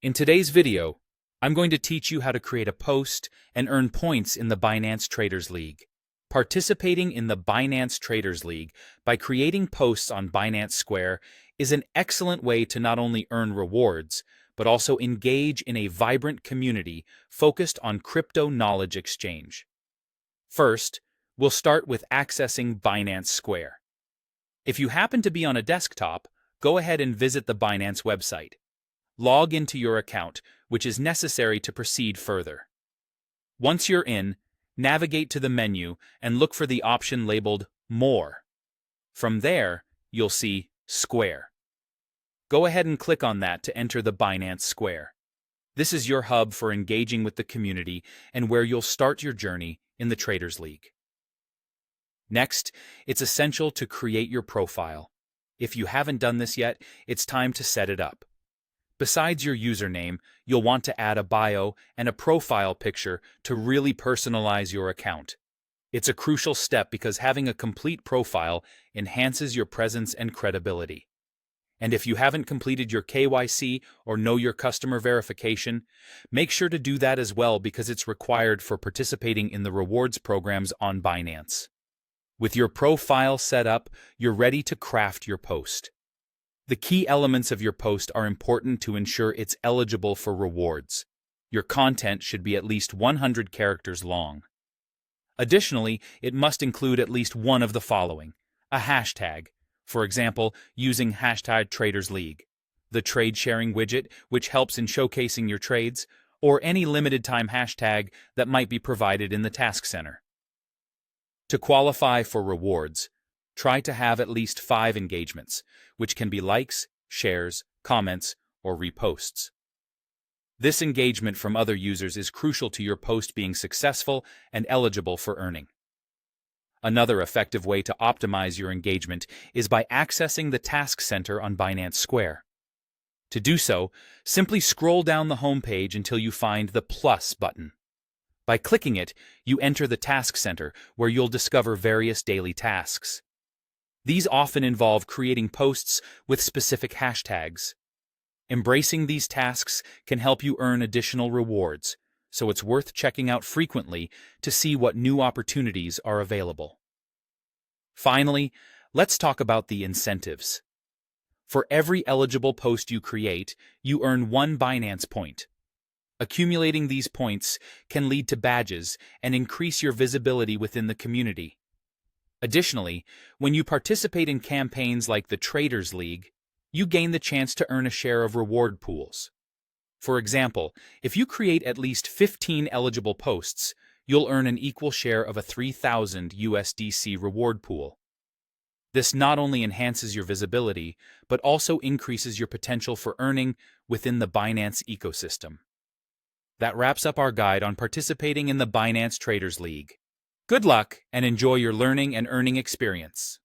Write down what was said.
In today's video, I'm going to teach you how to create a post and earn points in the Binance Traders League. Participating in the Binance Traders League by creating posts on Binance Square is an excellent way to not only earn rewards, but also engage in a vibrant community focused on crypto knowledge exchange. First, we'll start with accessing Binance Square. If you happen to be on a desktop, go ahead and visit the Binance website. Log into your account, which is necessary to proceed further. Once you're in, navigate to the menu and look for the option labeled More. From there, you'll see Square. Go ahead and click on that to enter the Binance Square. This is your hub for engaging with the community and where you'll start your journey in the Traders League. Next, it's essential to create your profile. If you haven't done this yet, it's time to set it up. Besides your username, you'll want to add a bio and a profile picture to really personalize your account. It's a crucial step because having a complete profile enhances your presence and credibility. And if you haven't completed your KYC or Know Your Customer verification, make sure to do that as well because it's required for participating in the rewards programs on Binance. With your profile set up, you're ready to craft your post. The key elements of your post are important to ensure it's eligible for rewards. Your content should be at least 100 characters long. Additionally, it must include at least one of the following: a hashtag, for example, using hashtag Traders League, the trade sharing widget, which helps in showcasing your trades, or any limited time hashtag that might be provided in the task center. To qualify for rewards, try to have at least 5 engagements, which can be likes, shares, comments, or reposts. This engagement from other users is crucial to your post being successful and eligible for earning. Another effective way to optimize your engagement is by accessing the Task Center on Binance Square. To do so, simply scroll down the homepage until you find the Plus button. By clicking it, you enter the Task Center, where you'll discover various daily tasks. These often involve creating posts with specific hashtags. Embracing these tasks can help you earn additional rewards, so it's worth checking out frequently to see what new opportunities are available. Finally, let's talk about the incentives. For every eligible post you create, you earn 1 Binance point. Accumulating these points can lead to badges and increase your visibility within the community. Additionally, when you participate in campaigns like the Traders League, you gain the chance to earn a share of reward pools. For example, if you create at least 15 eligible posts, you'll earn an equal share of a 3,000 USDC reward pool. This not only enhances your visibility, but also increases your potential for earning within the Binance ecosystem. That wraps up our guide on participating in the Binance Traders League. Good luck and enjoy your learning and earning experience.